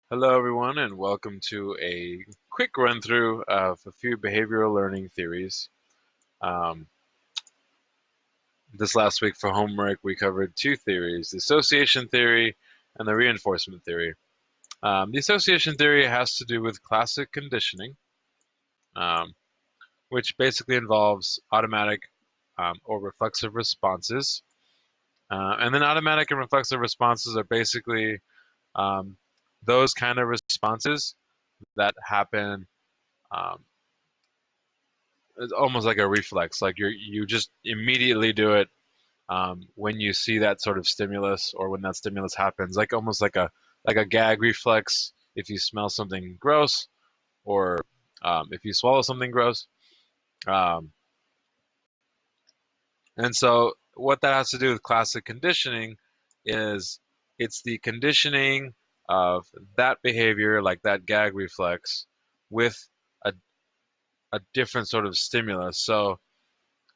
Hello, everyone, and welcome to a quick run through of a few behavioral learning theories. Um, this last week for homework, we covered two theories, the association theory and the reinforcement theory. The association theory has to do with classic conditioning, um, which basically involves automatic or reflexive responses. And then automatic and reflexive responses are basically um, those kind of responses that happen. It's almost like a reflex, like you just immediately do it when you see that sort of stimulus or when that stimulus happens, like almost like a gag reflex if you smell something gross or if you swallow something gross. Um, and so what that has to do with classic conditioning is it's the conditioning of that behavior, like that gag reflex, with a, a different sort of stimulus. So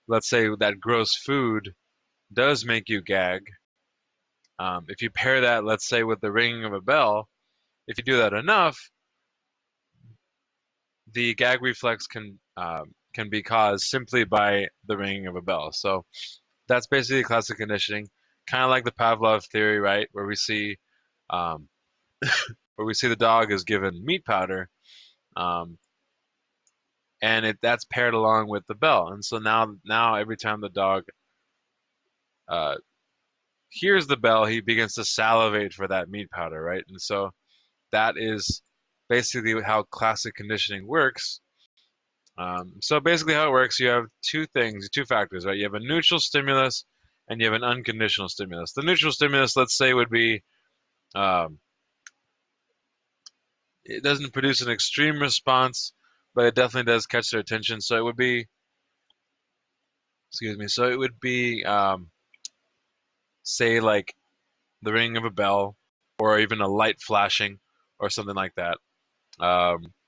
let's say that gross food does make you gag. If you pair that, let's say, with the ringing of a bell, if you do that enough, the gag reflex can be caused simply by the ringing of a bell. So that's basically classic conditioning, kind of like the Pavlov theory, right, um, where we see the dog is given meat powder, um, and that's paired along with the bell, and so now every time the dog uh, hears the bell, he begins to salivate for that meat powder, right, and so that is basically how classic conditioning works. So basically how it works, you have two factors, right? You have a neutral stimulus and you have an unconditional stimulus. The neutral stimulus, let's say, would be um, it doesn't produce an extreme response, but it definitely does catch their attention. So it would be, excuse me, so it would be, say, like the ringing of a bell or even a light flashing or something like that.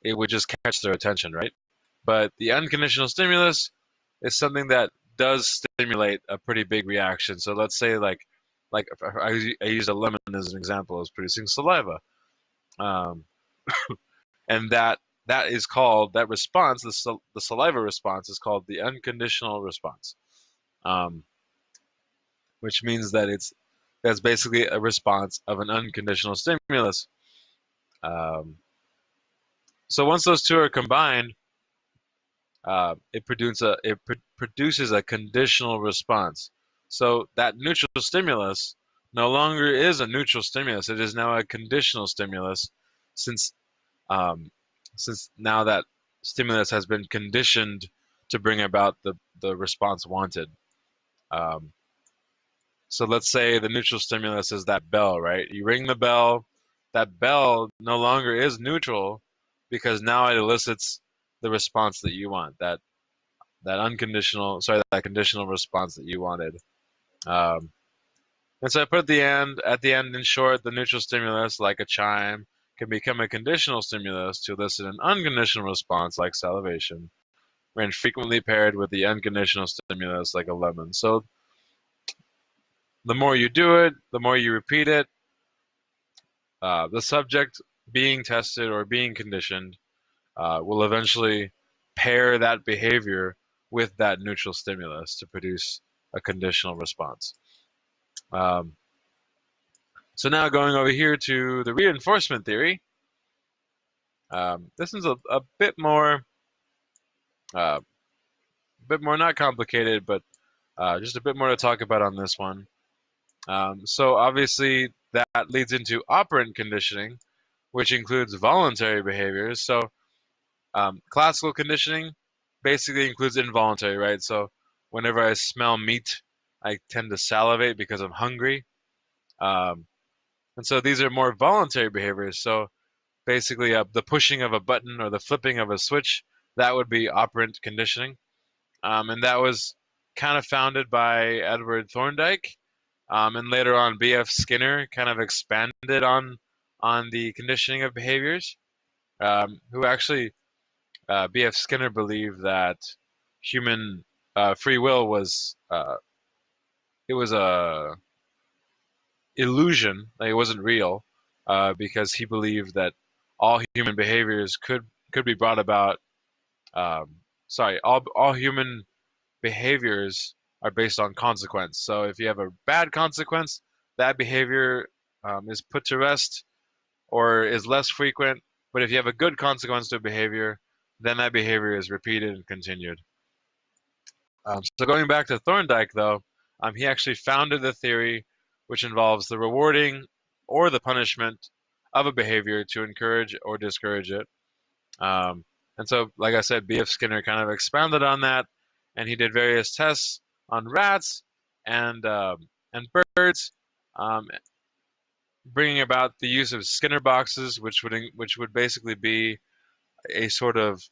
It would just catch their attention, right? But the unconditional stimulus is something that does stimulate a pretty big reaction. So let's say like I use a lemon as an example as producing saliva, um, and that is called that response. The saliva response is called the unconditional response, um, which means that that's basically a response of an unconditional stimulus. Um, so once those two are combined, it produces a conditional response. So that neutral stimulus no longer is a neutral stimulus; it is now a conditional stimulus, since um, since now that stimulus has been conditioned to bring about the response wanted. Um, so let's say the neutral stimulus is that bell, right? You ring the bell, that bell no longer is neutral because now it elicits the response that you want, that conditional response that you wanted. Um, and so I put at the end, in short, the neutral stimulus, like a chime, can become a conditional stimulus to elicit an unconditional response, like salivation, when frequently paired with the unconditional stimulus, like a lemon. So the more you do it, the more you repeat it, the subject being tested or being conditioned will eventually pair that behavior with that neutral stimulus to produce a conditional response. Um, so now going over here to the reinforcement theory, this is a uh, bit more not complicated, but just a bit more to talk about on this one. So obviously that leads into operant conditioning, which includes voluntary behaviors. So classical conditioning basically includes involuntary, right? So whenever I smell meat, I tend to salivate because I'm hungry. Um, and so these are more voluntary behaviors. So basically, the pushing of a button or the flipping of a switch, that would be operant conditioning. And that was kind of founded by Edward Thorndike. And later on, B.F. Skinner kind of expanded on the conditioning of behaviors, who actually B.F. Skinner believed that human free will was it was a illusion, like it wasn't real, because he believed that all human behaviors could be brought about. All human behaviors are based on consequence. So if you have a bad consequence, that behavior is put to rest or is less frequent. But if you have a good consequence to a behavior, then that behavior is repeated and continued. So going back to Thorndike, though, he actually founded the theory which involves the rewarding or the punishment of a behavior to encourage or discourage it. And so, like I said, B.F. Skinner kind of expounded on that, and he did various tests on rats and birds, bringing about the use of Skinner boxes, which would basically be a sort of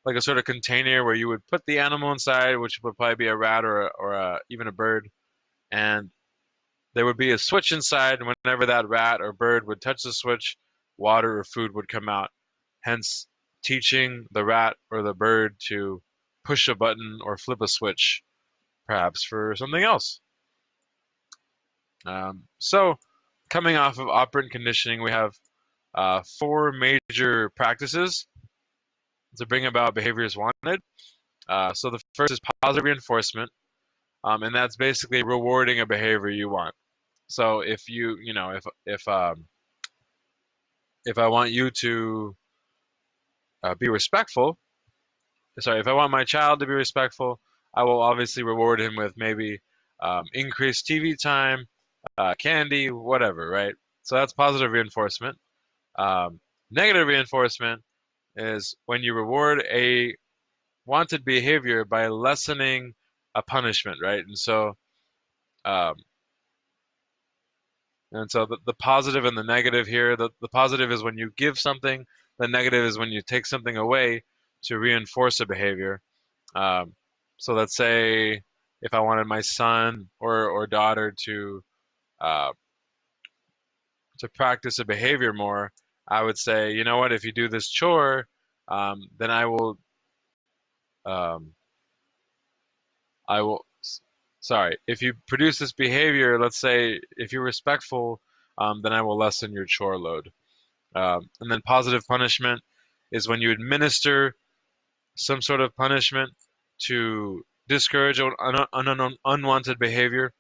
like a sort of container where you would put the animal inside, which would probably be a rat or even a bird, and there would be a switch inside, and whenever that rat or bird would touch the switch, water or food would come out. Hence, teaching the rat or the bird to push a button or flip a switch, perhaps for something else. So, coming off of operant conditioning, we have four major practices to bring about behaviors wanted. So the first is positive reinforcement, and that's basically rewarding a behavior you want. So if if I want you to be respectful, if I want my child to be respectful, I will obviously reward him with maybe increased TV time, candy, whatever, right? So that's positive reinforcement. Negative reinforcement is when you reward a wanted behavior by lessening a punishment, right? Um, and so the positive and the negative here, the positive is when you give something, the negative is when you take something away to reinforce a behavior. Um, so let's say if I wanted my son or daughter uh, to practice a behavior more, I would say, you know what, if you do this chore, then um, I will, sorry, if you produce this behavior, let's say if you're respectful, then I will lessen your chore load. And then positive punishment is when you administer some sort of punishment to discourage an unwanted behavior.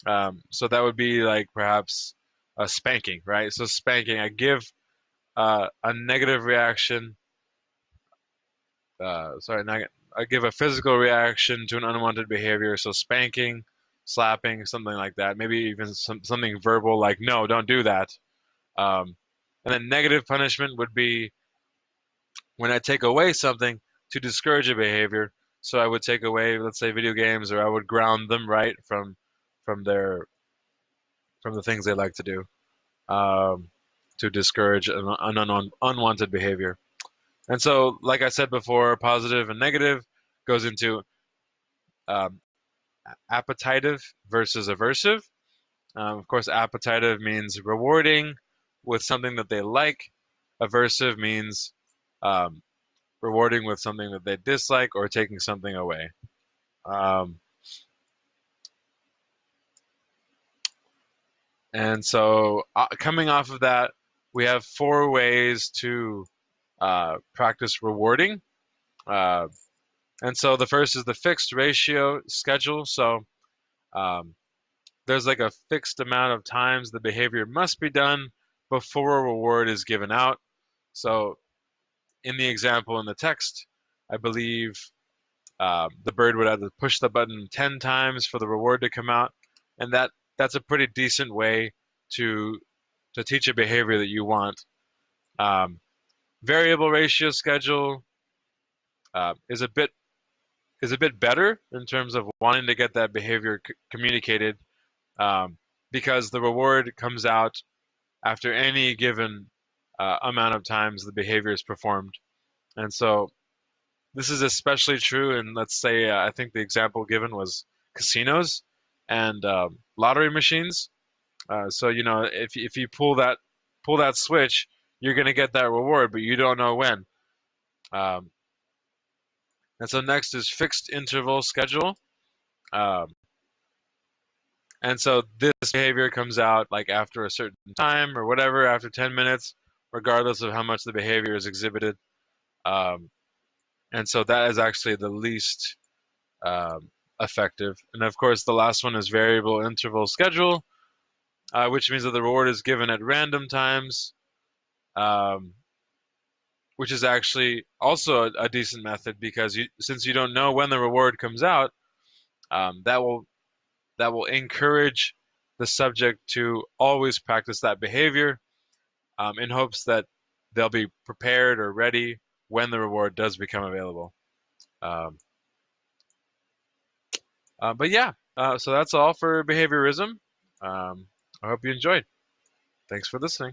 So that would be like perhaps a spanking, right? So spanking, I give a negative reaction. I give a physical reaction to an unwanted behavior. So spanking, slapping, something like that. Maybe even something verbal like "No, don't do that." Um, and then negative punishment would be when I take away something to discourage a behavior. So I would take away, let's say, video games, or I would ground them right from their from the things they like to do um, to discourage an unwanted behavior. And so, like I said before, positive and negative goes into um, appetitive versus aversive. Of course, appetitive means rewarding with something that they like. Aversive means um, rewarding with something that they dislike or taking something away. Um, and so, coming off of that, we have four ways to practice rewarding. Uh, and so, the first is the fixed ratio schedule. So, um, there's like a fixed amount of times the behavior must be done before a reward is given out. So, in the example in the text, I believe the bird would have to push the button 10 times for the reward to come out, and that's a pretty decent way to to teach a behavior that you want. Um, Variable ratio schedule uh, is a bit is a bit better in terms of wanting to get that behavior communicated um, because the reward comes out after any given amount of times the behavior is performed. And so this is especially true in, let's say, I think the example given was casinos and lottery machines. So if you pull that switch, you're going to get that reward, but you don't know when. Um, and so next is fixed interval schedule. Um, And so this behavior comes out like after a certain time or whatever, after 10 minutes, regardless of how much the behavior is exhibited. Um, and so that is actually the least effective. And of course, the last one is variable interval schedule, which means that the reward is given at random times, um, which is actually also a decent method because since you don't know when the reward comes out, that will encourage the subject to always practice that behavior in hopes that they'll be prepared or ready when the reward does become available. Um, but yeah, so that's all for behaviorism. I hope you enjoyed. Thanks for listening.